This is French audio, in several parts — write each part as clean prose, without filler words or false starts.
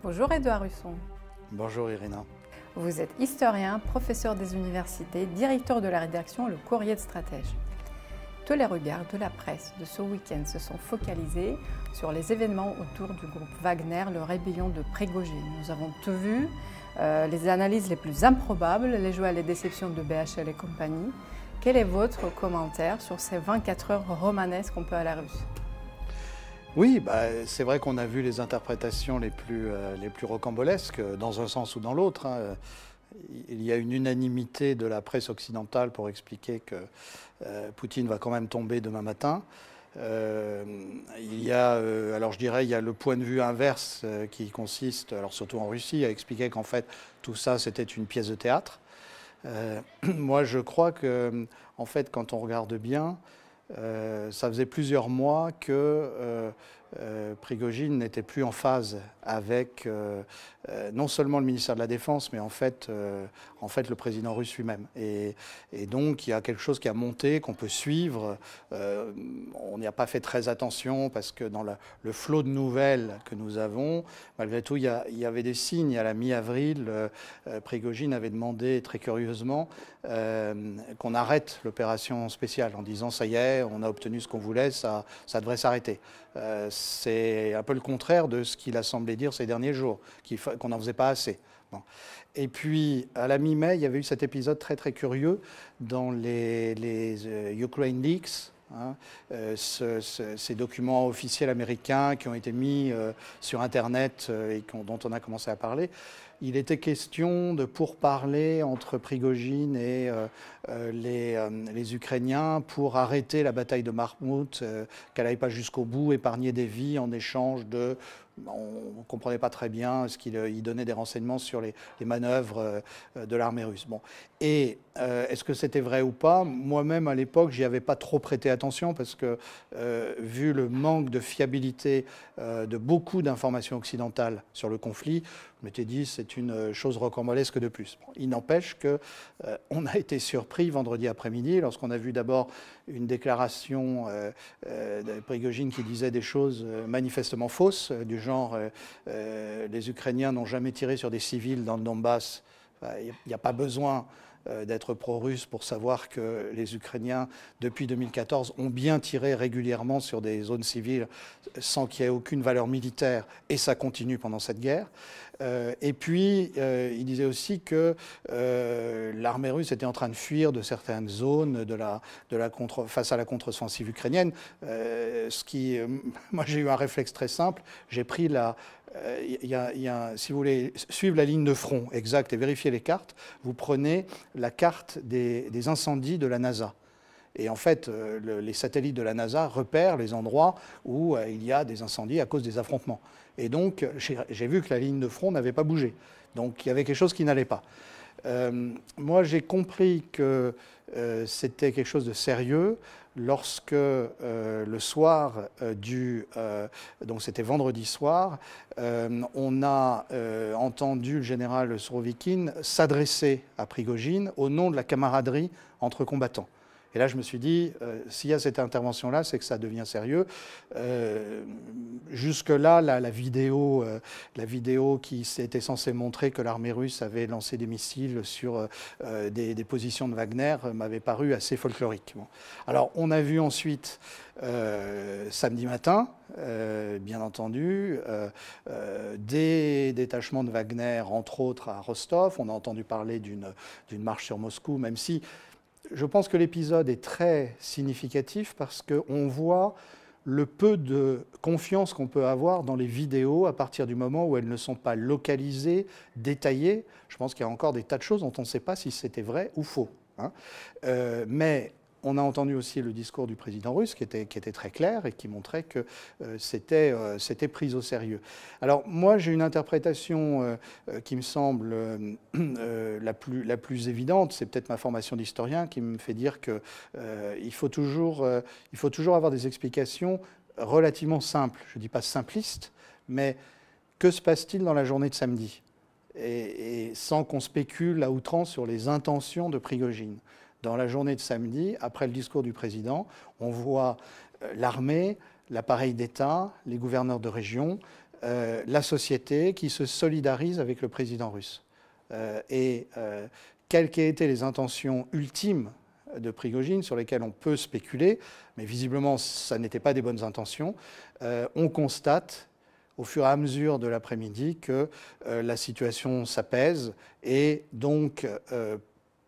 Bonjour Édouard Husson. Bonjour Irina. Vous êtes historien, professeur des universités, directeur de la rédaction Le Courrier de Stratège. Tous les regards de la presse de ce week-end se sont focalisés sur les événements autour du groupe Wagner, le rébellion de Prigojine. Nous avons tout vu, les analyses les plus improbables, les joies et les déceptions de BHL et compagnie. Quel est votre commentaire sur ces 24 heures romanesques un peu à la russe? Oui, c'est vrai qu'on a vu les interprétations les plus rocambolesques, dans un sens ou dans l'autre. Il y a une unanimité de la presse occidentale pour expliquer que Poutine va quand même tomber demain matin. Alors je dirais, il y a le point de vue inverse qui consiste, alors surtout en Russie, à expliquer qu'en fait tout ça c'était une pièce de théâtre. Moi je crois que, en fait, quand on regarde bien, ça faisait plusieurs mois que Prigojine n'était plus en phase avec non seulement le ministère de la Défense, mais en fait le président russe lui-même. Et donc il y a quelque chose qui a monté, qu'on peut suivre. On n'y a pas fait très attention parce que dans le flot de nouvelles que nous avons, malgré tout, il y avait des signes. À la mi-avril, Prigojine avait demandé très curieusement qu'on arrête l'opération spéciale en disant ça y est, on a obtenu ce qu'on voulait, ça devrait s'arrêter. C'est un peu le contraire de ce qu'il a semblé dire ces derniers jours, qu'on n'en faisait pas assez. Bon. Et puis, à la mi-mai, il y avait eu cet épisode très très curieux dans les Ukraine Leaks, ces documents officiels américains qui ont été mis sur Internet et dont on a commencé à parler. Il était question de pourparlers entre Prigojine et les Ukrainiens pour arrêter la bataille de Bakhmout, qu'elle n'aille pas jusqu'au bout, épargner des vies en échange de... On ne comprenait pas très bien ce qu'il donnait des renseignements sur les manœuvres de l'armée russe. Bon. Et est-ce que c'était vrai ou pas? Moi-même, à l'époque, j'y avais pas trop prêté attention parce que, vu le manque de fiabilité de beaucoup d'informations occidentales sur le conflit, je m'étais dit c'est une chose rocambolesque de plus. Bon, il n'empêche qu'on a été surpris vendredi après-midi lorsqu'on a vu d'abord une déclaration de Prigojine qui disait des choses manifestement fausses, du genre les Ukrainiens n'ont jamais tiré sur des civils dans le Donbass. Il n'y a pas besoin d'être pro-russe pour savoir que les Ukrainiens, depuis 2014, ont bien tiré régulièrement sur des zones civiles sans qu'il y ait aucune valeur militaire, et ça continue pendant cette guerre. Et puis, il disait aussi que l'armée russe était en train de fuir de certaines zones face à la contre-offensive ukrainienne. Moi, j'ai eu un réflexe très simple. J'ai pris si vous voulez suivre la ligne de front exacte et vérifier les cartes, vous prenez la carte des incendies de la NASA. Et en fait, les satellites de la NASA repèrent les endroits où il y a des incendies à cause des affrontements. Et donc, j'ai vu que la ligne de front n'avait pas bougé. Donc, il y avait quelque chose qui n'allait pas. Moi, j'ai compris que c'était quelque chose de sérieux lorsque le soir donc c'était vendredi soir, on a entendu le général Surovikin s'adresser à Prigojine au nom de la camaraderie entre combattants. Et là, je me suis dit, s'il y a cette intervention-là, c'est que ça devient sérieux. Jusque-là, la vidéo qui était censée montrer que l'armée russe avait lancé des missiles sur des positions de Wagner m'avait paru assez folklorique. Bon. Alors, on a vu ensuite, samedi matin, bien entendu, des détachements de Wagner, entre autres à Rostov. On a entendu parler d'une marche sur Moscou, même si... Je pense que l'épisode est très significatif parce qu'on voit le peu de confiance qu'on peut avoir dans les vidéos à partir du moment où elles ne sont pas localisées, détaillées. Je pense qu'il y a encore des tas de choses dont on ne sait pas si c'était vrai ou faux. Mais on a entendu aussi le discours du président russe qui était très clair et qui montrait que c'était pris au sérieux. Alors moi, j'ai une interprétation qui me semble la plus évidente. C'est peut-être ma formation d'historien qui me fait dire qu'il faut toujours avoir des explications relativement simples. Je ne dis pas simplistes, mais que se passe-t-il dans la journée de samedi? Et sans qu'on spécule à outrance sur les intentions de Prigojine. Dans la journée de samedi, après le discours du président, on voit l'armée, l'appareil d'État, les gouverneurs de région la société qui se solidarise avec le président russe. Quelles qu'aient été les intentions ultimes de Prigojine, sur lesquelles on peut spéculer, mais visiblement ça n'était pas des bonnes intentions, on constate au fur et à mesure de l'après-midi que la situation s'apaise et donc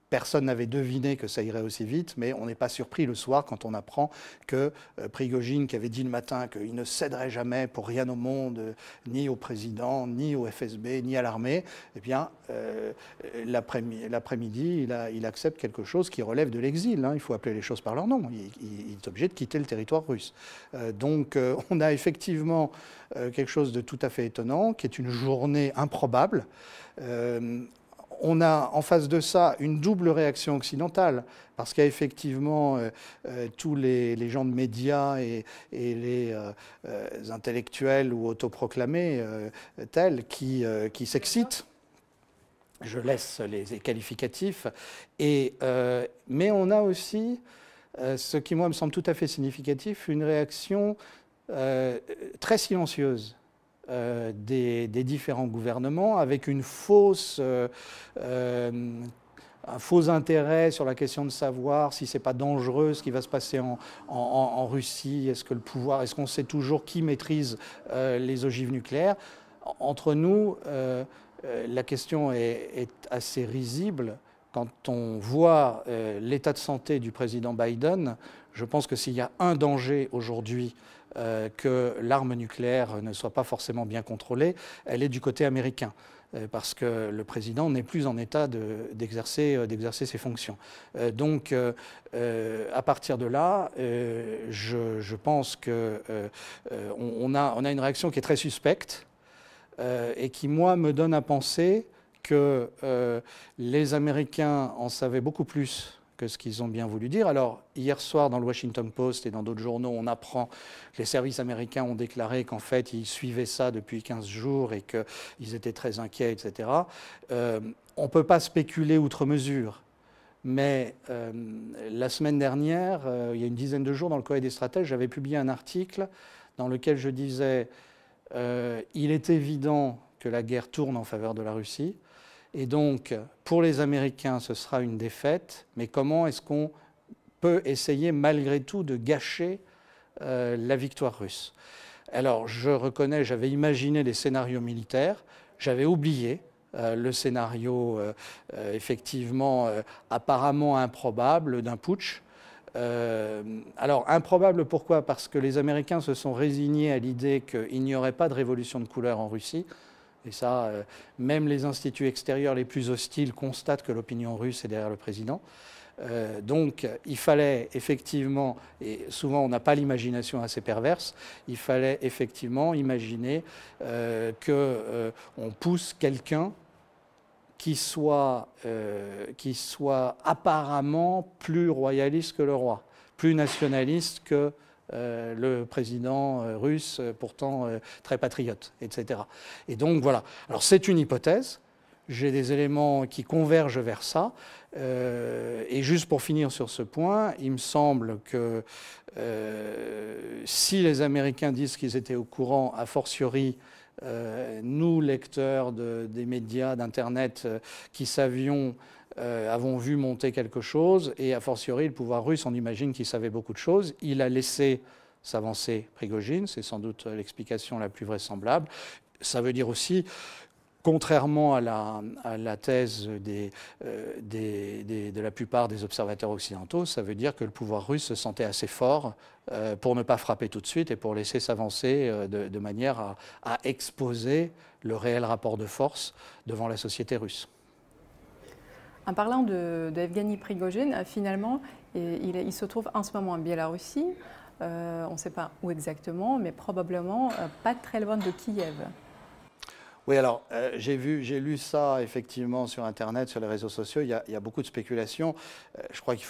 personne n'avait deviné que ça irait aussi vite, mais on n'est pas surpris le soir quand on apprend que Prigojine, qui avait dit le matin qu'il ne céderait jamais pour rien au monde, ni au président, ni au FSB, ni à l'armée, eh bien, l'après-midi, il accepte quelque chose qui relève de l'exil. Hein, il faut appeler les choses par leur nom. Il est obligé de quitter le territoire russe. Donc, on a effectivement quelque chose de tout à fait étonnant, qui est une journée improbable. On a en face de ça une double réaction occidentale, parce qu'il y a effectivement tous les gens de médias et les intellectuels ou autoproclamés tels qui s'excitent. Je laisse les qualificatifs. Mais on a aussi, ce qui moi me semble tout à fait significatif, une réaction très silencieuse des différents gouvernements, avec un faux intérêt sur la question de savoir si c'est pas dangereux ce qui va se passer en Russie. Est-ce que le pouvoir, est-ce qu'on sait toujours qui maîtrise les ogives nucléaires? Entre nous, la question est assez risible. Quand on voit l'état de santé du président Biden, je pense que s'il y a un danger aujourd'hui, que l'arme nucléaire ne soit pas forcément bien contrôlée, elle est du côté américain, parce que le président n'est plus en état d'exercer ses fonctions. Donc, à partir de là, je pense qu'on a une réaction qui est très suspecte et qui, moi, me donne à penser que les Américains en savaient beaucoup plus que ce qu'ils ont bien voulu dire. Alors, hier soir, dans le Washington Post et dans d'autres journaux, on apprend que les services américains ont déclaré qu'en fait, ils suivaient ça depuis 15 jours et qu'ils étaient très inquiets, etc. On ne peut pas spéculer outre mesure. Mais la semaine dernière, il y a une dizaine de jours, dans le Courrier des Stratèges, j'avais publié un article dans lequel je disais il est évident que la guerre tourne en faveur de la Russie. Et donc, pour les Américains, ce sera une défaite, mais comment est-ce qu'on peut essayer malgré tout de gâcher la victoire russe? Alors, je reconnais, j'avais imaginé des scénarios militaires, j'avais oublié le scénario effectivement apparemment improbable d'un putsch. Alors, improbable pourquoi? Parce que les Américains se sont résignés à l'idée qu'il n'y aurait pas de révolution de couleur en Russie. Et ça, même les instituts extérieurs les plus hostiles constatent que l'opinion russe est derrière le président. Donc, il fallait effectivement, et souvent on n'a pas l'imagination assez perverse, il fallait effectivement imaginer qu'on pousse quelqu'un qui soit apparemment plus royaliste que le roi, plus nationaliste que le président russe, pourtant très patriote, etc. Et donc voilà. Alors c'est une hypothèse, j'ai des éléments qui convergent vers ça, et juste pour finir sur ce point, il me semble que si les Américains disent qu'ils étaient au courant, a fortiori, nous, lecteurs des médias, d'Internet, qui savions, avons vu monter quelque chose, et a fortiori, le pouvoir russe, on imagine qu'il savait beaucoup de choses. Il a laissé s'avancer Prigojine, c'est sans doute l'explication la plus vraisemblable. Ça veut dire aussi, contrairement à la thèse de la plupart des observateurs occidentaux, ça veut dire que le pouvoir russe se sentait assez fort pour ne pas frapper tout de suite et pour laisser s'avancer de manière à exposer le réel rapport de force devant la société russe. En parlant de Evgeny Prigojine, finalement, il se trouve en ce moment en Biélorussie. On ne sait pas où exactement, mais probablement pas très loin de Kiev. Oui, alors j'ai lu ça effectivement sur Internet, sur les réseaux sociaux. Il y a beaucoup de spéculations. Je crois qu'il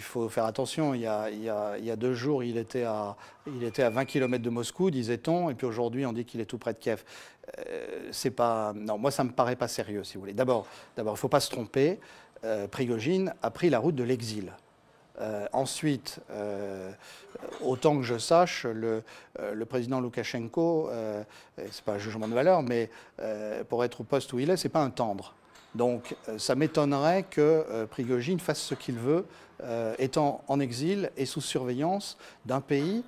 faut faire attention. Il y a 2 jours, il était à 20 km de Moscou, disait-on, et puis aujourd'hui, on dit qu'il est tout près de Kiev. Non, moi, ça me paraît pas sérieux, si vous voulez. D'abord, il ne faut pas se tromper. Prigojine a pris la route de l'exil. Ensuite, autant que je sache, le président Loukachenko, c'est pas un jugement de valeur, mais pour être au poste où il est, c'est pas un tendre. Donc ça m'étonnerait que Prigojine fasse ce qu'il veut, étant en exil et sous surveillance d'un pays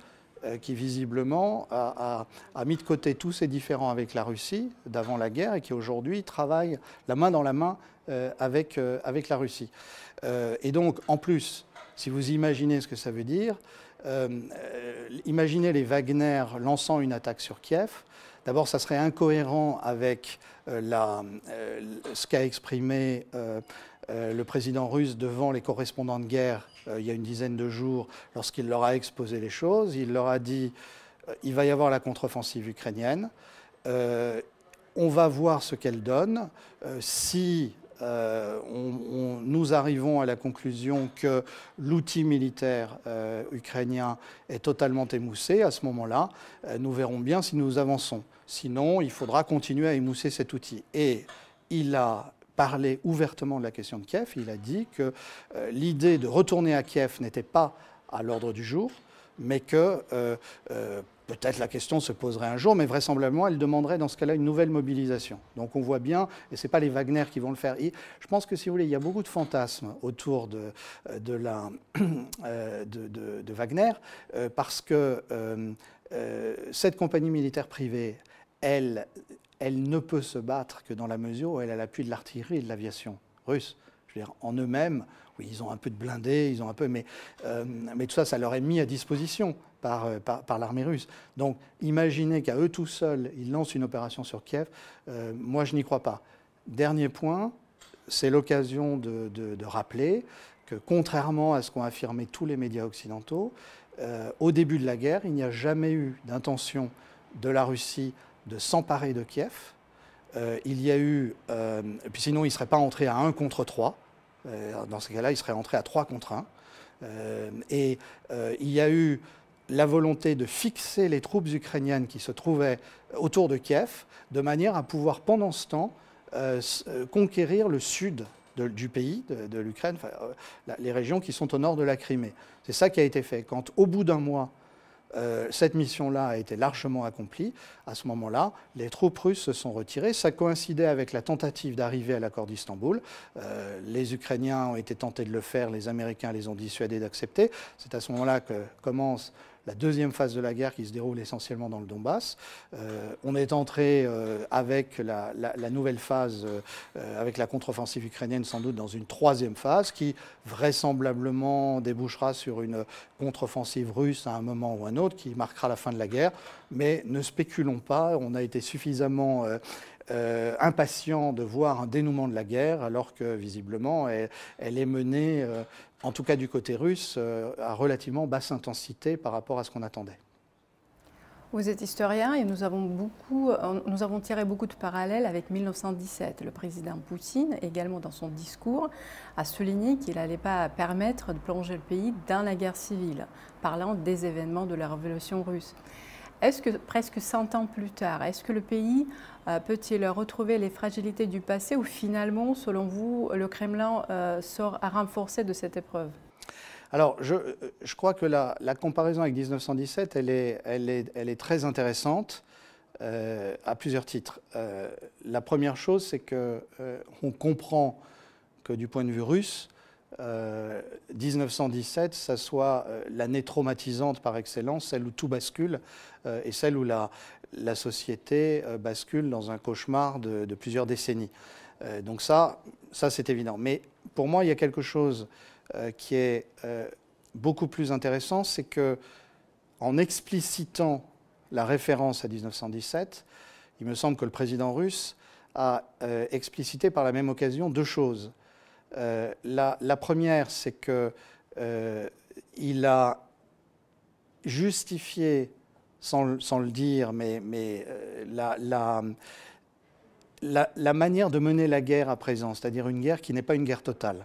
qui visiblement a mis de côté tous ses différends avec la Russie d'avant la guerre et qui aujourd'hui travaille la main dans la main avec la Russie. Et donc en plus, si vous imaginez ce que ça veut dire, imaginez les Wagner lançant une attaque sur Kiev. D'abord, ça serait incohérent avec ce qu'a exprimé le président russe devant les correspondants de guerre il y a une dizaine de jours, lorsqu'il leur a exposé les choses. Il leur a dit il va y avoir la contre-offensive ukrainienne, on va voir ce qu'elle donne. Si nous arrivons à la conclusion que l'outil militaire ukrainien est totalement émoussé, à ce moment-là, nous verrons bien si nous avançons. Sinon, il faudra continuer à émousser cet outil. Et il a parlé ouvertement de la question de Kiev. Il a dit que l'idée de retourner à Kiev n'était pas à l'ordre du jour, mais que peut-être la question se poserait un jour, mais vraisemblablement, elle demanderait dans ce cas-là une nouvelle mobilisation. Donc on voit bien, et ce n'est pas les Wagner qui vont le faire. Et je pense que, si vous voulez, il y a beaucoup de fantasmes autour de Wagner, parce que cette compagnie militaire privée, elle ne peut se battre que dans la mesure où elle a l'appui de l'artillerie et de l'aviation russe. Je veux dire, en eux-mêmes, oui, ils ont un peu de blindés, ils ont un peu, mais tout ça, ça leur est mis à disposition par l'armée russe. Donc, imaginez qu'à eux tout seuls, ils lancent une opération sur Kiev. Moi, je n'y crois pas. Dernier point, c'est l'occasion de rappeler que, contrairement à ce qu'ont affirmé tous les médias occidentaux, au début de la guerre, il n'y a jamais eu d'intention de la Russie de s'emparer de Kiev. Il y a eu, et puis sinon, il ne serait pas entré à 1 contre 3. Dans ce cas-là, il serait entré à 3 contre 1. Il y a eu la volonté de fixer les troupes ukrainiennes qui se trouvaient autour de Kiev, de manière à pouvoir, pendant ce temps, conquérir le sud du pays, de l'Ukraine, enfin, les régions qui sont au nord de la Crimée. C'est ça qui a été fait. Quand, au bout d'un mois, cette mission-là a été largement accomplie, à ce moment-là, les troupes russes se sont retirées. Ça coïncidait avec la tentative d'arriver à l'accord d'Istanbul. Les Ukrainiens ont été tentés de le faire, les Américains les ont dissuadés d'accepter. C'est à ce moment-là que commence la deuxième phase de la guerre qui se déroule essentiellement dans le Donbass. On est entré avec la nouvelle phase, avec la contre-offensive ukrainienne, sans doute dans une troisième phase qui vraisemblablement débouchera sur une contre-offensive russe à un moment ou un autre qui marquera la fin de la guerre. Mais ne spéculons pas, on a été suffisamment impatient de voir un dénouement de la guerre, alors que visiblement elle est menée, en tout cas du côté russe, à relativement basse intensité par rapport à ce qu'on attendait. Vous êtes historien et nous avons tiré beaucoup de parallèles avec 1917. Le président Poutine, également dans son discours, a souligné qu'il n'allait pas permettre de plonger le pays dans la guerre civile, parlant des événements de la révolution russe. Est-ce que, presque 100 ans plus tard, est-ce que le pays peut-il retrouver les fragilités du passé ou finalement, selon vous, le Kremlin sort à renforcer de cette épreuve ? Alors, je crois que la comparaison avec 1917, elle est très intéressante à plusieurs titres. La première chose, c'est qu'on comprend que du point de vue russe, 1917, ça soit l'année traumatisante par excellence, celle où tout bascule et celle où la société bascule dans un cauchemar de plusieurs décennies. Donc ça c'est évident. Mais pour moi, il y a quelque chose qui est beaucoup plus intéressant, c'est que en explicitant la référence à 1917, il me semble que le président russe a explicité par la même occasion deux choses. La première, c'est qu'il a justifié, sans le dire, mais la manière de mener la guerre à présent, c'est-à-dire une guerre qui n'est pas une guerre totale.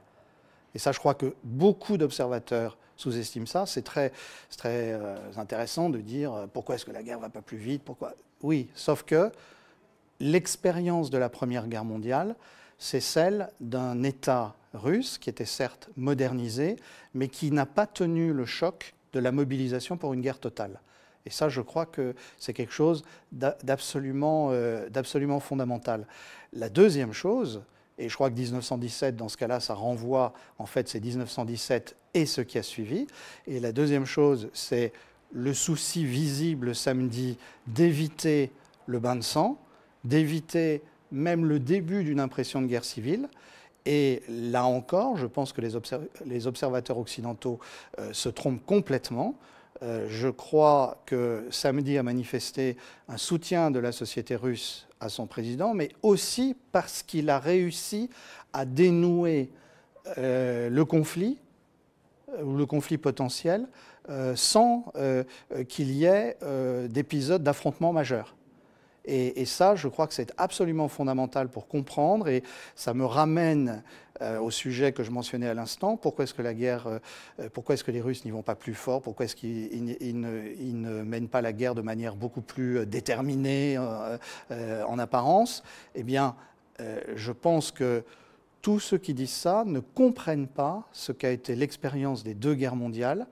Et ça, je crois que beaucoup d'observateurs sous-estiment ça. C'est très intéressant de dire pourquoi est-ce que la guerre ne va pas plus vite, pourquoi... Oui, sauf que l'expérience de la Première Guerre mondiale, c'est celle d'un État russe qui était certes modernisé, mais qui n'a pas tenu le choc de la mobilisation pour une guerre totale. Et ça, je crois que c'est quelque chose d'absolument fondamental. La deuxième chose, et je crois que 1917, dans ce cas-là, ça renvoie, en fait, c'est 1917 et ce qui a suivi. Et la deuxième chose, c'est le souci visible samedi d'éviter le bain de sang, d'éviter même le début d'une impression de guerre civile. Et là encore, je pense que les observateurs occidentaux se trompent complètement. Je crois que samedi a manifesté un soutien de la société russe à son président, mais aussi parce qu'il a réussi à dénouer le conflit, ou le conflit potentiel, sans qu'il y ait d'épisodes d'affrontement majeurs. Et ça, je crois que c'est absolument fondamental pour comprendre, et ça me ramène au sujet que je mentionnais à l'instant. Pourquoi est-ce que les Russes n'y vont pas plus fort? Pourquoi est-ce qu'ils ne mènent pas la guerre de manière beaucoup plus déterminée en apparence? Eh bien, je pense que tous ceux qui disent ça ne comprennent pas ce qu'a été l'expérience des deux guerres mondiales,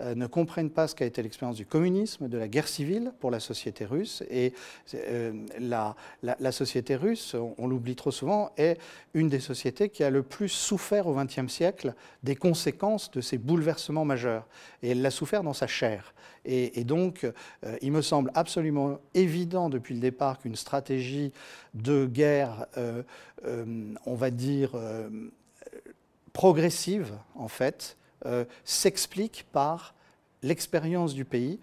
ne comprennent pas ce qu'a été l'expérience du communisme, de la guerre civile pour la société russe. Et la société russe, on l'oublie trop souvent, est une des sociétés qui a le plus souffert au XXe siècle des conséquences de ces bouleversements majeurs. Et elle l'a souffert dans sa chair. Et donc, il me semble absolument évident depuis le départ qu'une stratégie de guerre, on va dire, progressive, en fait, s'explique par l'expérience du pays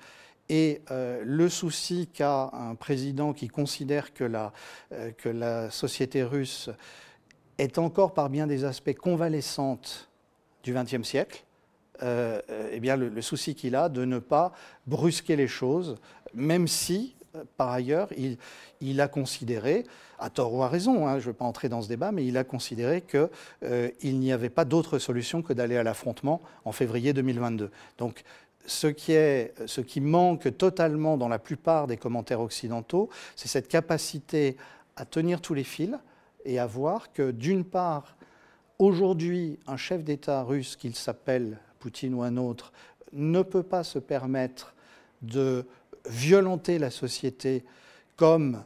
et le souci qu'a un président qui considère que la société russe est encore par bien des aspects convalescente du XXe siècle. Eh bien, le souci qu'il a de ne pas brusquer les choses, même si, par ailleurs, il a considéré, à tort ou à raison, hein, je ne vais pas entrer dans ce débat, mais il a considéré qu'il n'y avait pas d'autre solution que d'aller à l'affrontement en février 2022. Donc, ce qui manque totalement dans la plupart des commentaires occidentaux, c'est cette capacité à tenir tous les fils et à voir que, d'une part, aujourd'hui, un chef d'État russe, qu'il s'appelle Poutine ou un autre, ne peut pas se permettre de violenter la société comme,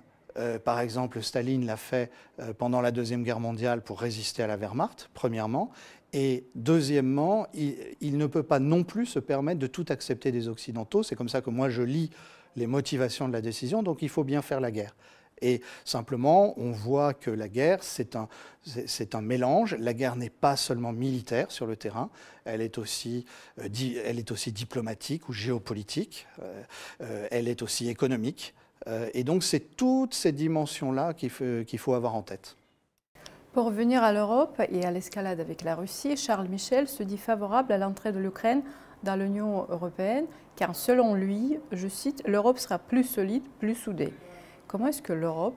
par exemple, Staline l'a fait pendant la Deuxième Guerre mondiale pour résister à la Wehrmacht, premièrement. Et deuxièmement, il ne peut pas non plus se permettre de tout accepter des Occidentaux. C'est comme ça que moi je lis les motivations de la décision, donc il faut bien faire la guerre. Et simplement, on voit que la guerre, c'est un mélange. La guerre n'est pas seulement militaire sur le terrain, elle est aussi diplomatique ou géopolitique, elle est aussi économique. Et donc, c'est toutes ces dimensions-là qu'il faut avoir en tête. Pour revenir à l'Europe et à l'escalade avec la Russie, Charles Michel se dit favorable à l'entrée de l'Ukraine dans l'Union européenne, car selon lui, je cite, « l'Europe sera plus solide, plus soudée ». Comment est-ce que l'Europe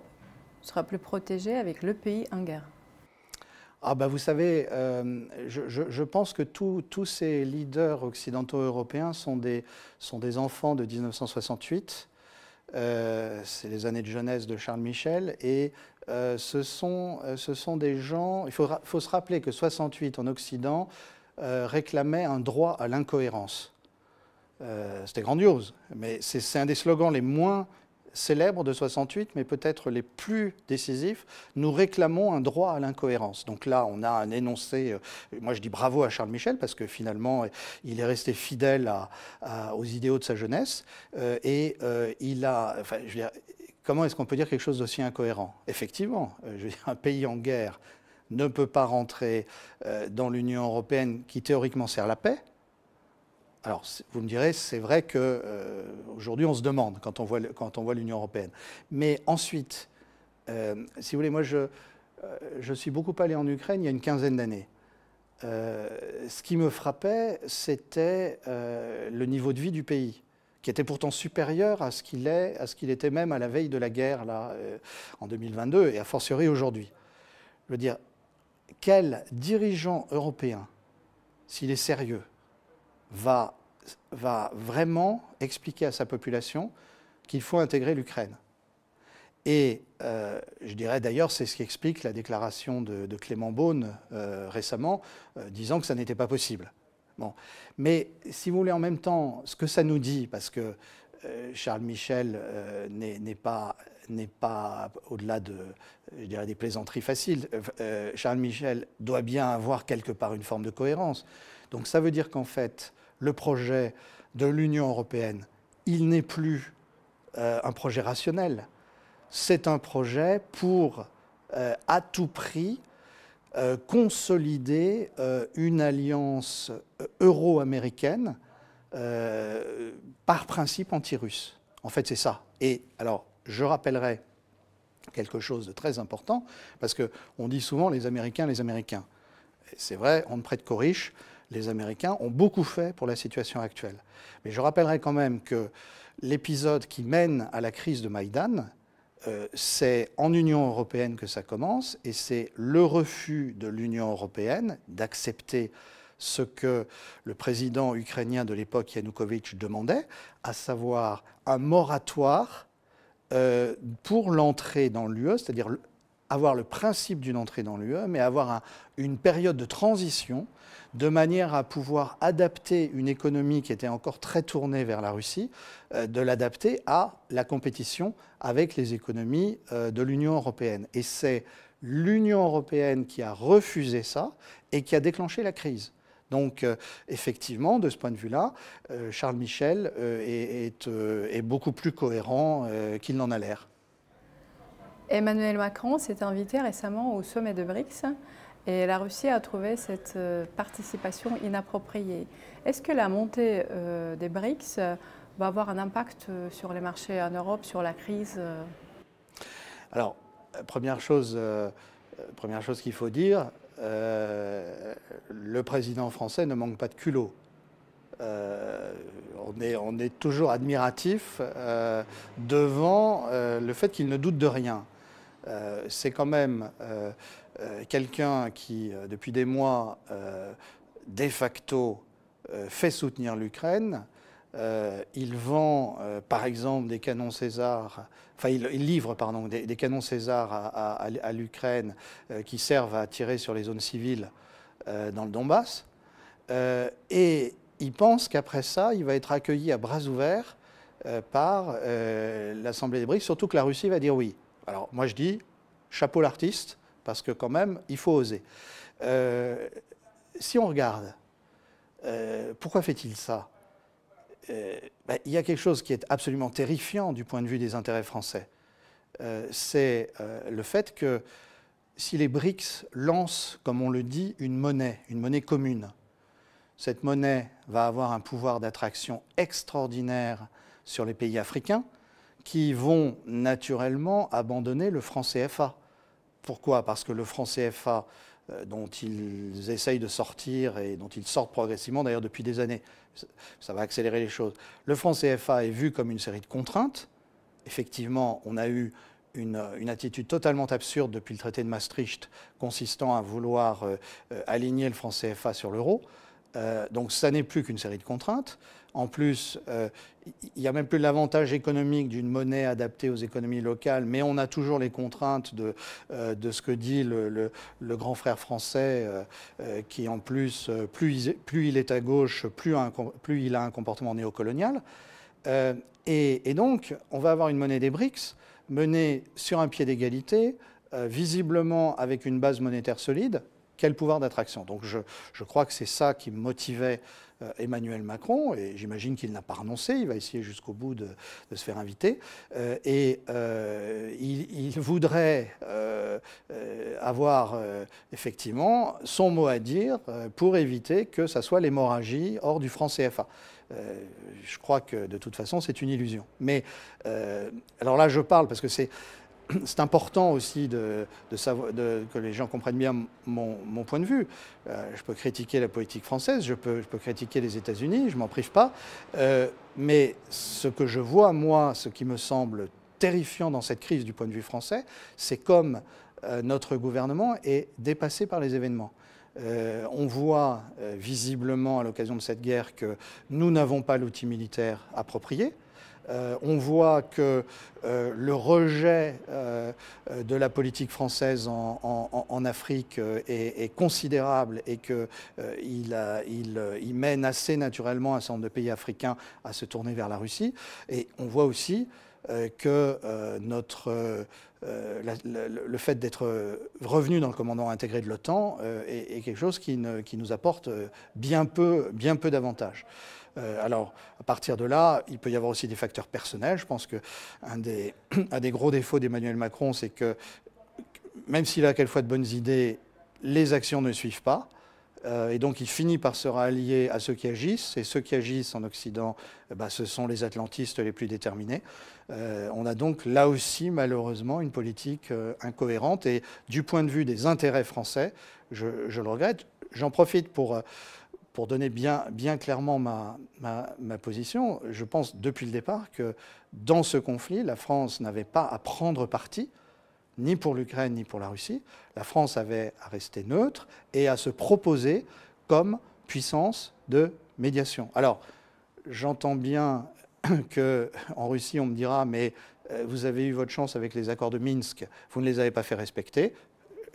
sera plus protégée avec le pays en guerre? Ah bah vous savez, je pense que tous ces leaders occidentaux européens sont des enfants de 1968. C'est les années de jeunesse de Charles Michel. Et ce sont des gens... Il faut se rappeler que 68 en Occident réclamait un droit à l'incohérence. C'était grandiose, mais c'est un des slogans les moins célèbres de 68, mais peut-être les plus décisifs. Nous réclamons un droit à l'incohérence. Donc là, on a un énoncé. Moi, je dis bravo à Charles Michel parce que finalement, il est resté fidèle aux idéaux de sa jeunesse. Il a. Enfin, je veux dire, comment est-ce qu'on peut dire quelque chose d'aussi incohérent? Effectivement, je veux dire, un pays en guerre ne peut pas rentrer dans l'Union européenne qui théoriquement sert la paix. Alors, vous me direz, c'est vrai qu'aujourd'hui, on se demande quand on voit l'Union européenne. Mais ensuite, si vous voulez, moi, je suis beaucoup allé en Ukraine il y a une quinzaine d'années. Ce qui me frappait, c'était le niveau de vie du pays, qui était pourtant supérieur à ce qu'il était même à la veille de la guerre, là, en 2022, et a fortiori aujourd'hui. Je veux dire, quel dirigeant européen, s'il est sérieux, va vraiment expliquer à sa population qu'il faut intégrer l'Ukraine? Et je dirais d'ailleurs, c'est ce qui explique la déclaration de Clément Beaune récemment, disant que ça n'était pas possible. Bon. Mais si vous voulez, en même temps, ce que ça nous dit, parce que Charles Michel n'est pas au-delà de, je dirais, des plaisanteries faciles. Charles Michel doit bien avoir quelque part une forme de cohérence. Donc ça veut dire qu'en fait, le projet de l'Union européenne, il n'est plus un projet rationnel. C'est un projet pour, à tout prix, consolider une alliance euro-américaine par principe anti-russe. En fait, c'est ça. Et alors, je rappellerai quelque chose de très important, parce qu'on dit souvent les Américains, les Américains. C'est vrai, on ne prête qu'aux riches. Les Américains ont beaucoup fait pour la situation actuelle. Mais je rappellerai quand même que l'épisode qui mène à la crise de Maïdan, c'est en Union européenne que ça commence, et c'est le refus de l'Union européenne d'accepter ce que le président ukrainien de l'époque, Yanukovych, demandait, à savoir un moratoire pour l'entrée dans l'UE, c'est-à-dire avoir le principe d'une entrée dans l'UE, mais avoir une période de transition de manière à pouvoir adapter une économie qui était encore très tournée vers la Russie, de l'adapter à la compétition avec les économies de l'Union européenne. Et c'est l'Union européenne qui a refusé ça et qui a déclenché la crise. Donc, effectivement, de ce point de vue-là, Charles Michel est beaucoup plus cohérent qu'il n'en a l'air. Emmanuel Macron s'est invité récemment au sommet de BRICS et la Russie a trouvé cette participation inappropriée. Est-ce que la montée des BRICS va avoir un impact sur les marchés en Europe, sur la crise? Alors, première chose qu'il faut dire, le président français ne manque pas de culot. On est toujours admiratif devant le fait qu'il ne doute de rien. C'est quand même quelqu'un qui, depuis des mois, de facto, fait soutenir l'Ukraine. Il vend, par exemple, des canons César, enfin, il livre, pardon, des canons César à l'Ukraine qui servent à tirer sur les zones civiles dans le Donbass. Et il pense qu'après ça, il va être accueilli à bras ouverts par l'Assemblée des BRICS, surtout que la Russie va dire oui. Alors, moi, je dis, chapeau l'artiste, parce que quand même, il faut oser. Si on regarde, pourquoi fait-il ça? Il y a quelque chose qui est absolument terrifiant du point de vue des intérêts français. C'est le fait que si les BRICS lancent, comme on le dit, une monnaie commune, cette monnaie va avoir un pouvoir d'attraction extraordinaire sur les pays africains qui vont naturellement abandonner le franc CFA. Pourquoi? Parce que le franc CFA, dont ils essayent de sortir et dont ils sortent progressivement, d'ailleurs depuis des années, ça va accélérer les choses. Le franc CFA est vu comme une série de contraintes. Effectivement, on a eu une attitude totalement absurde depuis le traité de Maastricht, consistant à vouloir aligner le franc CFA sur l'euro. Donc ça n'est plus qu'une série de contraintes. En plus, il n'y a même plus l'avantage économique d'une monnaie adaptée aux économies locales, mais on a toujours les contraintes de ce que dit le grand frère français, qui en plus, plus il est à gauche, plus il a un comportement néocolonial. Et donc, on va avoir une monnaie des BRICS menée sur un pied d'égalité, visiblement avec une base monétaire solide. Quel pouvoir d'attraction? Donc je crois que c'est ça qui motivait Emmanuel Macron, et j'imagine qu'il n'a pas renoncé, il va essayer jusqu'au bout de se faire inviter, et il voudrait avoir effectivement son mot à dire pour éviter que ça soit l'hémorragie hors du franc CFA. Je crois que de toute façon c'est une illusion. Mais alors là je parle parce que c'est important aussi que les gens comprennent bien mon point de vue. Je peux critiquer la politique française, je peux critiquer les États-Unis, je ne m'en prive pas. Mais ce que je vois, moi, ce qui me semble terrifiant dans cette crise du point de vue français, c'est comme notre gouvernement est dépassé par les événements. On voit visiblement à l'occasion de cette guerre que nous n'avons pas l'outil militaire approprié. On voit que le rejet de la politique française en Afrique est considérable et qu'il mène assez naturellement un certain nombre de pays africains à se tourner vers la Russie. Et on voit aussi que le fait d'être revenu dans le commandement intégré de l'OTAN est quelque chose qui nous apporte bien peu d'avantages. Alors, à partir de là, il peut y avoir aussi des facteurs personnels. Je pense qu'un des gros défauts d'Emmanuel Macron, c'est que même s'il a quelquefois de bonnes idées, les actions ne suivent pas. Et donc il finit par se rallier à ceux qui agissent. Et ceux qui agissent en Occident, ce sont les atlantistes les plus déterminés. On a donc là aussi, malheureusement, une politique incohérente. Et du point de vue des intérêts français, je le regrette. J'en profite pour donner bien clairement ma position. Je pense depuis le départ que dans ce conflit, la France n'avait pas à prendre parti, ni pour l'Ukraine, ni pour la Russie. La France avait à rester neutre et à se proposer comme puissance de médiation. Alors, j'entends bien qu'en Russie, on me dira, mais vous avez eu votre chance avec les accords de Minsk, vous ne les avez pas fait respecter.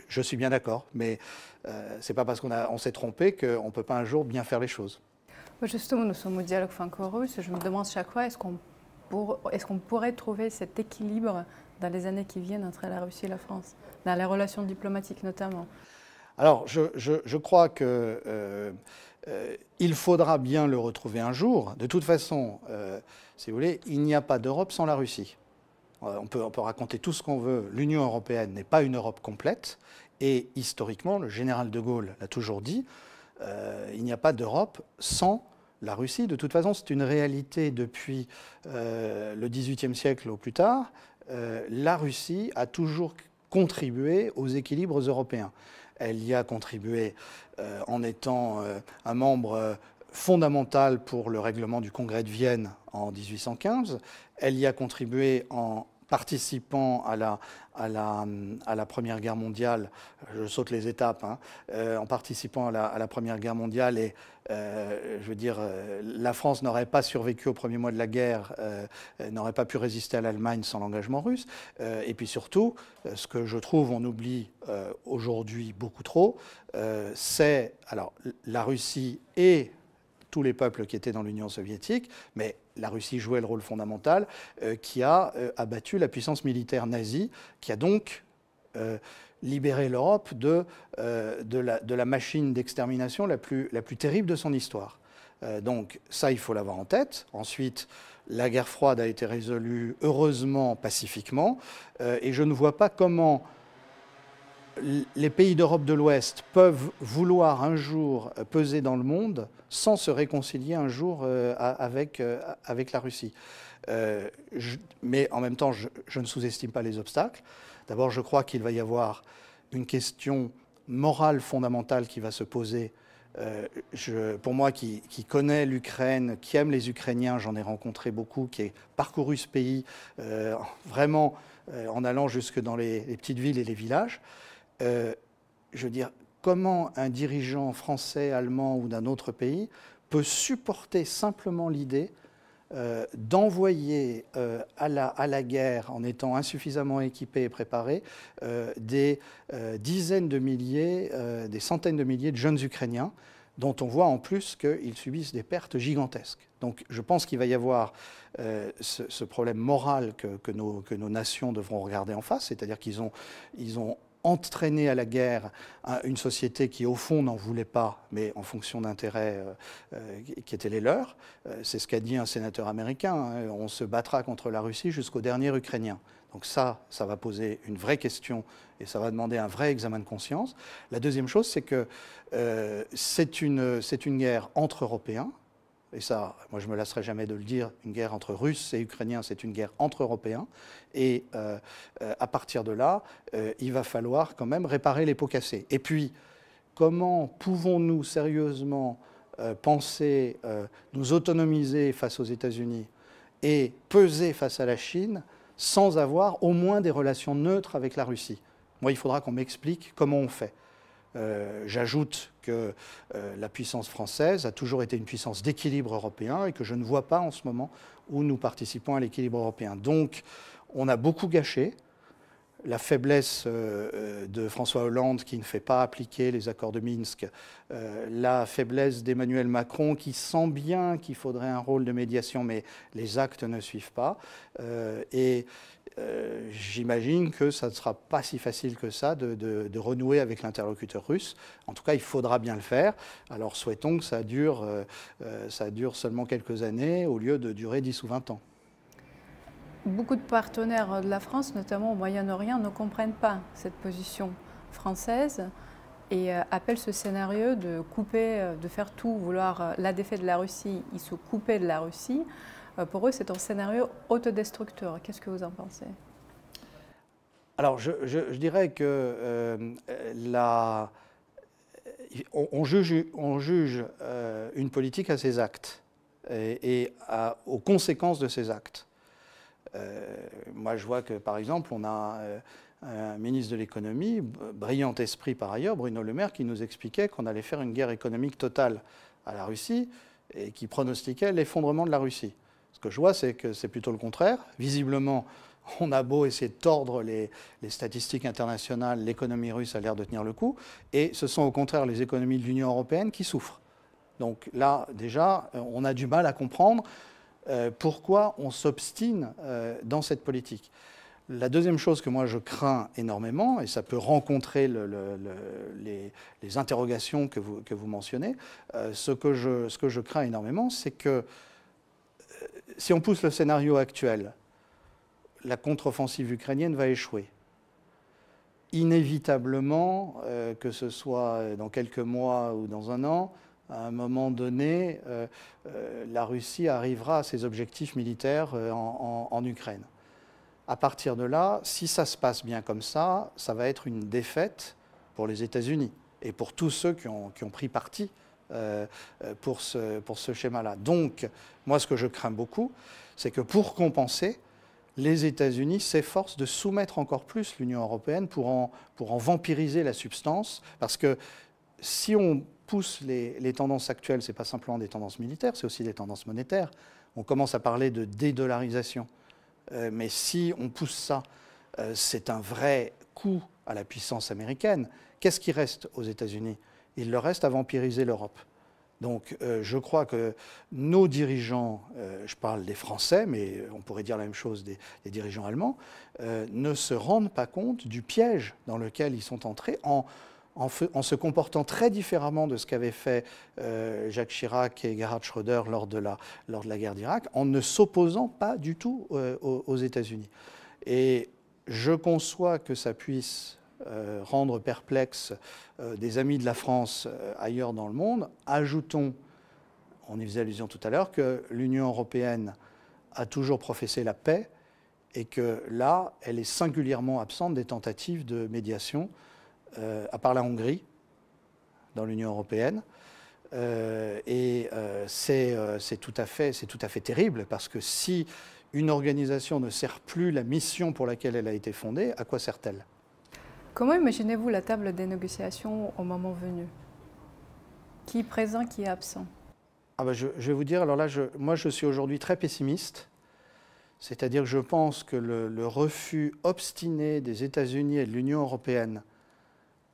Je suis bien d'accord, mais ce n'est pas parce qu'on s'est trompé qu'on ne peut pas un jour bien faire les choses. Justement, nous sommes au dialogue franco-russe. Je me demande chaque fois, est-ce qu'on pourrait trouver cet équilibre dans les années qui viennent entre la Russie et la France, dans les relations diplomatiques notamment? Alors, je crois qu'il faudra bien le retrouver un jour. De toute façon, si vous voulez, il n'y a pas d'Europe sans la Russie. On peut raconter tout ce qu'on veut. L'Union européenne n'est pas une Europe complète. Et historiquement, le général de Gaulle l'a toujours dit, il n'y a pas d'Europe sans la Russie. De toute façon, c'est une réalité depuis le XVIIIe siècle au plus tard. La Russie a toujours contribué aux équilibres européens. Elle y a contribué en étant un membre fondamental pour le règlement du Congrès de Vienne en 1815. Elle y a contribué en participant à la Première Guerre mondiale, je saute les étapes, en participant à la Première Guerre mondiale, et je veux dire, la France n'aurait pas survécu aux premiers mois de la guerre, n'aurait pas pu résister à l'Allemagne sans l'engagement russe. Et puis surtout, ce que je trouve on oublie aujourd'hui beaucoup trop, c'est alors la Russie et tous les peuples qui étaient dans l'Union soviétique, mais la Russie jouait le rôle fondamental, qui a abattu la puissance militaire nazie, qui a donc libéré l'Europe de la machine d'extermination la plus terrible de son histoire. Donc ça, il faut l'avoir en tête. Ensuite, la guerre froide a été résolue heureusement, pacifiquement, et je ne vois pas comment les pays d'Europe de l'Ouest peuvent vouloir un jour peser dans le monde sans se réconcilier un jour avec la Russie. Mais en même temps, je ne sous-estime pas les obstacles. D'abord, je crois qu'il va y avoir une question morale fondamentale qui va se poser. Pour moi, qui connais l'Ukraine, qui aime les Ukrainiens, j'en ai rencontré beaucoup, qui ai parcouru ce pays vraiment en allant jusque dans les petites villes et les villages. Je veux dire, comment un dirigeant français, allemand ou d'un autre pays peut supporter simplement l'idée d'envoyer à la guerre, en étant insuffisamment équipé et préparé, des dizaines de milliers, des centaines de milliers de jeunes Ukrainiens, dont on voit en plus qu'ils subissent des pertes gigantesques. Donc je pense qu'il va y avoir ce problème moral que nos nations devront regarder en face, c'est-à-dire qu'ils ont entraîné à la guerre une société qui, au fond, n'en voulait pas, mais en fonction d'intérêts qui étaient les leurs. C'est ce qu'a dit un sénateur américain, hein, on se battra contre la Russie jusqu'au dernier Ukrainien. Donc ça va poser une vraie question et ça va demander un vrai examen de conscience. La deuxième chose, c'est que c'est une guerre entre Européens. Et ça, moi je ne me lasserai jamais de le dire, une guerre entre Russes et Ukrainiens, c'est une guerre entre Européens. Et à partir de là, il va falloir quand même réparer les pots cassés. Et puis, comment pouvons-nous sérieusement penser nous autonomiser face aux États-Unis et peser face à la Chine sans avoir au moins des relations neutres avec la Russie? Moi, il faudra qu'on m'explique comment on fait. J'ajoute que la puissance française a toujours été une puissance d'équilibre européen et que je ne vois pas en ce moment où nous participons à l'équilibre européen. Donc, on a beaucoup gâché. La faiblesse de François Hollande qui ne fait pas appliquer les accords de Minsk, la faiblesse d'Emmanuel Macron qui sent bien qu'il faudrait un rôle de médiation, mais les actes ne suivent pas. J'imagine que ça ne sera pas si facile que ça de renouer avec l'interlocuteur russe. En tout cas, il faudra bien le faire. Alors souhaitons que ça dure seulement quelques années au lieu de durer 10 ou 20 ans. Beaucoup de partenaires de la France, notamment au Moyen-Orient, ne comprennent pas cette position française et appellent ce scénario de couper, de faire tout, vouloir la défaite de la Russie, ils se couper de la Russie. Pour eux, c'est un scénario autodestructeur. Qu'est-ce que vous en pensez? Alors, je dirais que on juge une politique à ses actes et aux conséquences de ses actes. Moi, je vois que, par exemple, on a un ministre de l'économie, brillant esprit par ailleurs, Bruno Le Maire, qui nous expliquait qu'on allait faire une guerre économique totale à la Russie et qui pronostiquait l'effondrement de la Russie. Ce que je vois, c'est que c'est plutôt le contraire. Visiblement, on a beau essayer de tordre les statistiques internationales, l'économie russe a l'air de tenir le coup, et ce sont au contraire les économies de l'Union européenne qui souffrent. Donc là, déjà, on a du mal à comprendre pourquoi on s'obstine dans cette politique. La deuxième chose que moi je crains énormément, et ça peut rencontrer les interrogations que vous mentionnez, ce que je crains énormément, c'est que si on pousse le scénario actuel, la contre-offensive ukrainienne va échouer. Inévitablement, que ce soit dans quelques mois ou dans un an, à un moment donné, la Russie arrivera à ses objectifs militaires en Ukraine. À partir de là, si ça se passe bien comme ça va être une défaite pour les États-Unis et pour tous ceux qui ont pris parti pour ce schéma-là. Donc, moi, ce que je crains beaucoup, c'est que pour compenser, les États-Unis s'efforcent de soumettre encore plus l'Union européenne pour en vampiriser la substance, parce que si on pousse les tendances actuelles, ce n'est pas simplement des tendances militaires, c'est aussi des tendances monétaires. On commence à parler de dédollarisation. Mais si on pousse ça, c'est un vrai coup à la puissance américaine. Qu'est-ce qui reste aux États-Unis? Il leur reste à vampiriser l'Europe. Donc je crois que nos dirigeants, je parle des Français, mais on pourrait dire la même chose des dirigeants allemands, ne se rendent pas compte du piège dans lequel ils sont entrés en se comportant très différemment de ce qu'avaient fait Jacques Chirac et Gerhard Schröder lors de la guerre d'Irak, en ne s'opposant pas du tout aux États-Unis. Et je conçois que ça puisse rendre perplexes des amis de la France ailleurs dans le monde. Ajoutons, on y faisait allusion tout à l'heure, que l'Union européenne a toujours professé la paix et que là, elle est singulièrement absente des tentatives de médiation, à part la Hongrie, dans l'Union européenne. C'est tout à fait terrible, parce que si une organisation ne sert plus la mission pour laquelle elle a été fondée, à quoi sert-elle? Comment imaginez-vous la table des négociations au moment venu? Qui est présent, qui est absent? Je vais vous dire, alors là, moi je suis aujourd'hui très pessimiste, c'est-à-dire que je pense que le refus obstiné des États-Unis et de l'Union européenne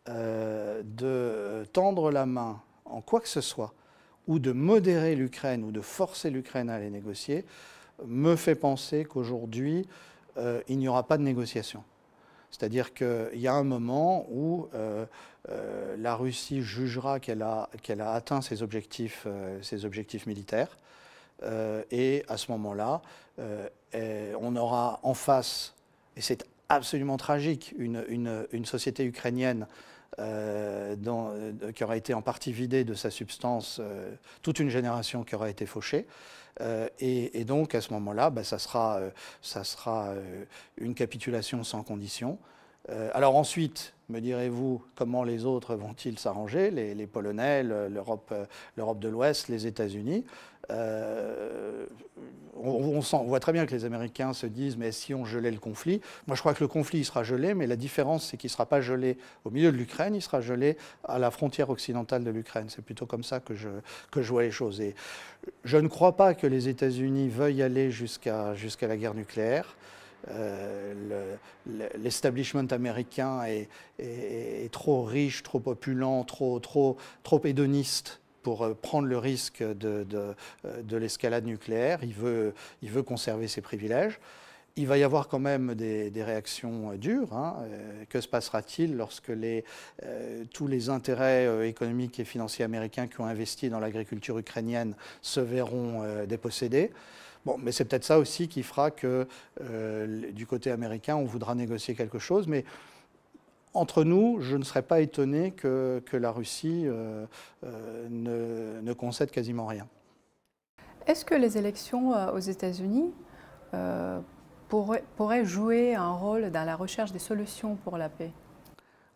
de tendre la main en quoi que ce soit, ou de modérer l'Ukraine, ou de forcer l'Ukraine à aller négocier, me fait penser qu'aujourd'hui, il n'y aura pas de négociation. C'est-à-dire qu'il y a un moment où la Russie jugera qu'elle a atteint ses objectifs militaires, et à ce moment-là, on aura en face, et c'est absolument tragique, une société ukrainienne qui aura été en partie vidée de sa substance, toute une génération qui aura été fauchée. Et donc, à ce moment-là, ça sera une capitulation sans condition. Alors ensuite, me direz-vous, comment les autres vont-ils s'arranger, les Polonais, l'Europe de l'Ouest, les États-Unis? on voit très bien que les Américains se disent mais si on gelait le conflit, moi je crois que le conflit il sera gelé, mais la différence c'est qu'il ne sera pas gelé au milieu de l'Ukraine, il sera gelé à la frontière occidentale de l'Ukraine. C'est plutôt comme ça que je vois les choses. Et je ne crois pas que les États-Unis veuillent aller jusqu'à la guerre nucléaire. L'establishment américain est trop riche, trop opulent, trop hédoniste pour prendre le risque de l'escalade nucléaire. Il veut conserver ses privilèges. Il va y avoir quand même des réactions dures. Hein. Que se passera-t-il lorsque tous les intérêts économiques et financiers américains qui ont investi dans l'agriculture ukrainienne se verront dépossédés? Bon, mais c'est peut-être ça aussi qui fera que du côté américain, on voudra négocier quelque chose. Mais entre nous, je ne serais pas étonné que la Russie ne concède quasiment rien. Est-ce que les élections aux États-Unis pourraient jouer un rôle dans la recherche des solutions pour la paix?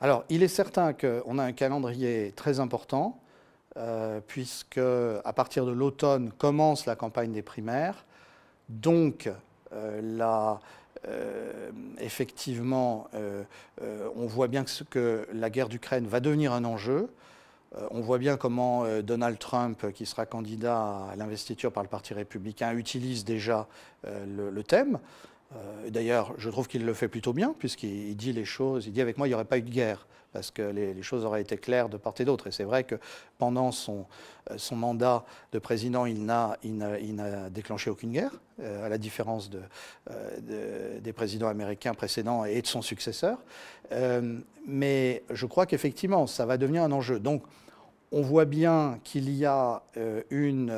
Alors, il est certain qu'on a un calendrier très important, puisque à partir de l'automne commence la campagne des primaires. Donc, effectivement, on voit bien que la guerre d'Ukraine va devenir un enjeu. On voit bien comment Donald Trump, qui sera candidat à l'investiture par le Parti républicain, utilise déjà le thème. D'ailleurs, je trouve qu'il le fait plutôt bien, puisqu'il dit les choses, il dit avec moi, il n'y aurait pas eu de guerre, parce que les choses auraient été claires de part et d'autre. Et c'est vrai que pendant son mandat de président, il n'a déclenché aucune guerre, à la différence des présidents américains précédents et de son successeur. Mais je crois qu'effectivement, ça va devenir un enjeu. Donc, on voit bien qu'il y a une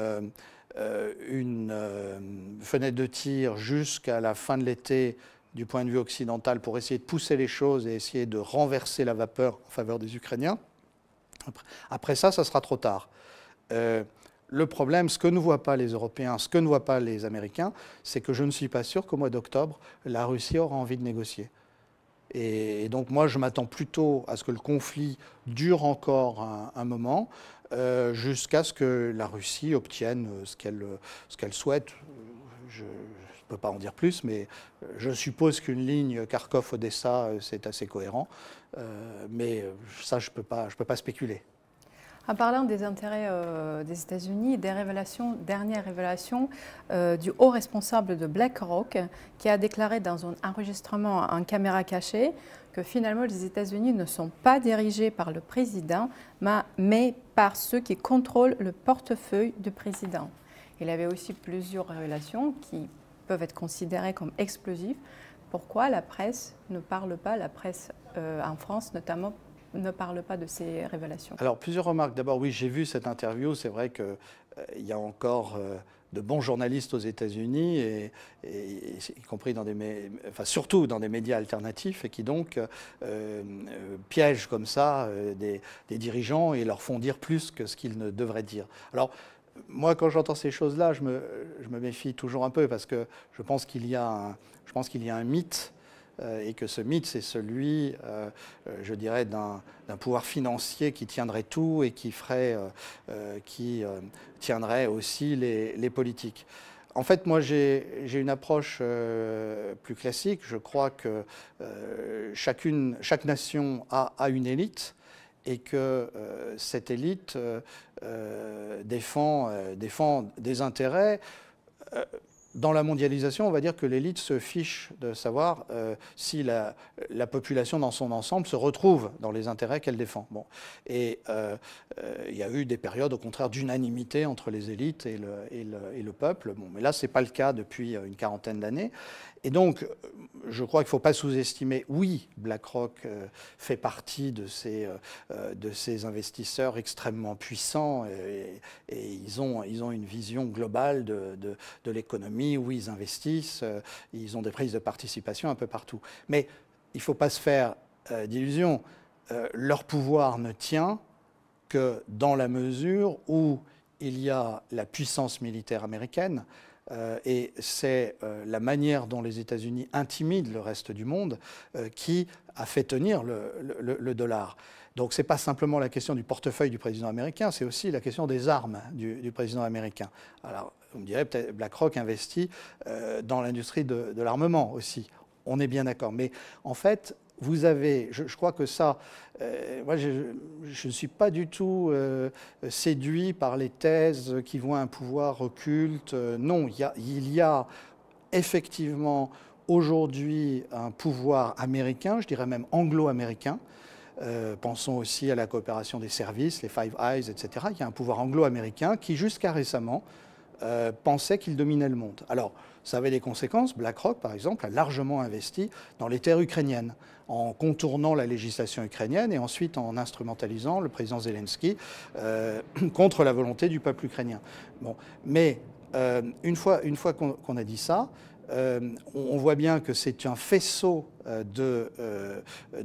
fenêtre de tir jusqu'à la fin de l'été du point de vue occidental pour essayer de pousser les choses et essayer de renverser la vapeur en faveur des Ukrainiens. Après ça, ça sera trop tard. Le problème, ce que ne voient pas les Européens, ce que ne voient pas les Américains, c'est que je ne suis pas sûr qu'au mois d'octobre, la Russie aura envie de négocier. Et donc moi, je m'attends plutôt à ce que le conflit dure encore un moment, jusqu'à ce que la Russie obtienne ce qu'elle souhaite. Je ne peux pas en dire plus, mais je suppose qu'une ligne Kharkov-Odessa, c'est assez cohérent. Mais ça, je peux pas spéculer. En parlant des intérêts des États-Unis, dernière révélation du haut responsable de BlackRock qui a déclaré dans un enregistrement en caméra cachée que finalement les États-Unis ne sont pas dirigés par le président, mais par ceux qui contrôlent le portefeuille du président. Il avait aussi plusieurs révélations qui peuvent être considérées comme explosives. Pourquoi la presse ne parle pas, la presse en France notamment, ne parle pas de ces révélations? Alors, plusieurs remarques. D'abord, oui, j'ai vu cette interview. C'est vrai qu'il y a encore de bons journalistes aux États-Unis, y compris surtout dans des médias alternatifs, et qui donc piègent comme ça des dirigeants et leur font dire plus que ce qu'ils ne devraient dire. Alors, moi, quand j'entends ces choses-là, je me méfie toujours un peu, parce que je pense qu'il y a un mythe. Et que ce mythe, c'est celui, je dirais, d'un pouvoir financier qui tiendrait tout et qui tiendrait aussi les politiques. En fait, moi, j'ai une approche plus classique. Je crois que chaque nation a une élite, et que cette élite défend des intérêts. Dans la mondialisation, on va dire que l'élite se fiche de savoir si la population dans son ensemble se retrouve dans les intérêts qu'elle défend. Bon. Et il y a eu des périodes, au contraire, d'unanimité entre les élites et le peuple. Bon, mais là, ce n'est pas le cas depuis une quarantaine d'années. Et donc, je crois qu'il ne faut pas sous-estimer, oui, BlackRock fait partie de ces investisseurs extrêmement puissants, et ils ont une vision globale de l'économie, où ils investissent, ils ont des prises de participation un peu partout. Mais il ne faut pas se faire d'illusions. Leur pouvoir ne tient que dans la mesure où il y a la puissance militaire américaine, et c'est la manière dont les États-Unis intimident le reste du monde qui a fait tenir le dollar. Donc ce n'est pas simplement la question du portefeuille du président américain, c'est aussi la question des armes du président américain. Alors vous me direz peut-être BlackRock investit dans l'industrie de l'armement aussi. On est bien d'accord. Mais en fait, vous avez, je crois que ça, moi je ne suis pas du tout séduit par les thèses qui voient un pouvoir occulte. Non, il y a effectivement aujourd'hui un pouvoir américain, je dirais même anglo-américain. Pensons aussi à la coopération des services, les Five Eyes, etc. Il y a un pouvoir anglo-américain qui, jusqu'à récemment, pensait qu'il dominait le monde. Alors, ça avait des conséquences. BlackRock, par exemple, a largement investi dans les terres ukrainiennes, en contournant la législation ukrainienne et ensuite en instrumentalisant le président Zelensky contre la volonté du peuple ukrainien. Bon, mais une fois qu'on a dit ça, on voit bien que c'est un faisceau de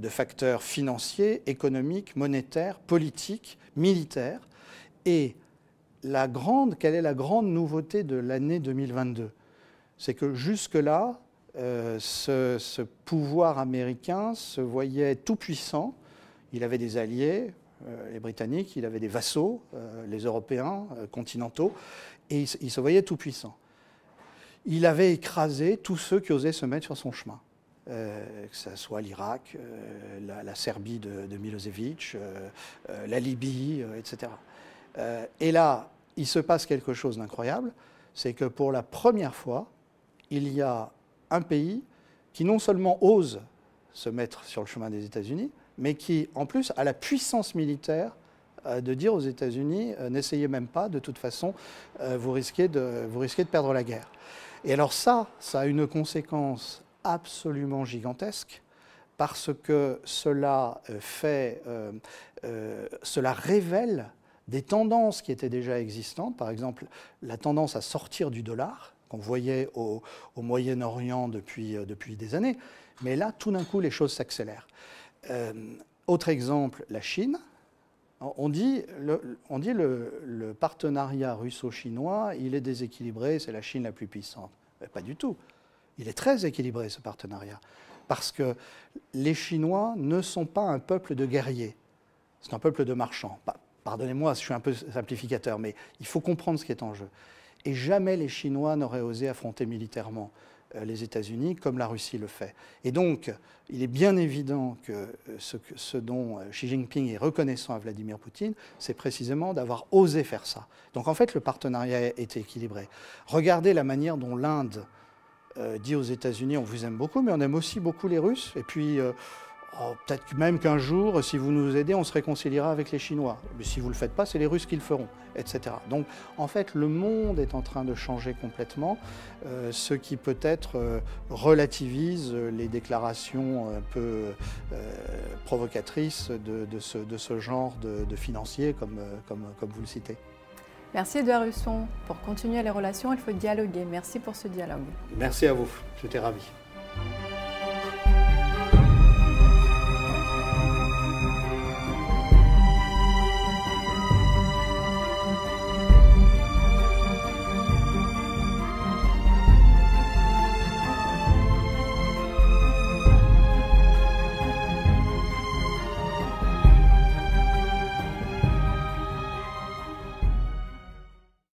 facteurs financiers, économiques, monétaires, politiques, militaires. Et quelle est la grande nouveauté de l'année 2022? C'est que jusque-là, ce pouvoir américain se voyait tout puissant. Il avait des alliés, les Britanniques, il avait des vassaux, les Européens, continentaux, et il se voyait tout puissant. Il avait écrasé tous ceux qui osaient se mettre sur son chemin, que ce soit l'Irak, la Serbie de Milosevic, la Libye, etc. Et là, il se passe quelque chose d'incroyable, c'est que pour la première fois, il y a un pays qui non seulement ose se mettre sur le chemin des États-Unis, mais qui, en plus, a la puissance militaire de dire aux États-Unis, n'essayez même pas, de toute façon, vous risquez de perdre la guerre. Et alors ça a une conséquence absolument gigantesque, parce que cela révèle des tendances qui étaient déjà existantes, par exemple la tendance à sortir du dollar, qu'on voyait au Moyen-Orient depuis des années, mais là, tout d'un coup, les choses s'accélèrent. Autre exemple, la Chine. On dit le partenariat russo-chinois, il est déséquilibré, c'est la Chine la plus puissante. Mais pas du tout. Il est très équilibré, ce partenariat, parce que les Chinois ne sont pas un peuple de guerriers, c'est un peuple de marchands. Pardonnez-moi, je suis un peu simplificateur, mais il faut comprendre ce qui est en jeu. Et jamais les Chinois n'auraient osé affronter militairement les États-Unis comme la Russie le fait. Et donc, il est bien évident que ce dont Xi Jinping est reconnaissant à Vladimir Poutine, c'est précisément d'avoir osé faire ça. Donc en fait, le partenariat est équilibré. Regardez la manière dont l'Inde dit aux États-Unis, on vous aime beaucoup, mais on aime aussi beaucoup les Russes. Et puis, peut-être même qu'un jour, si vous nous aidez, on se réconciliera avec les Chinois. Mais si vous ne le faites pas, c'est les Russes qui le feront, etc. Donc, en fait, le monde est en train de changer complètement, ce qui peut-être relativise les déclarations un peu provocatrices de ce genre de financiers, comme vous le citez. Merci Édouard Husson. Pour continuer les relations, il faut dialoguer. Merci pour ce dialogue. Merci à vous, j'étais ravi.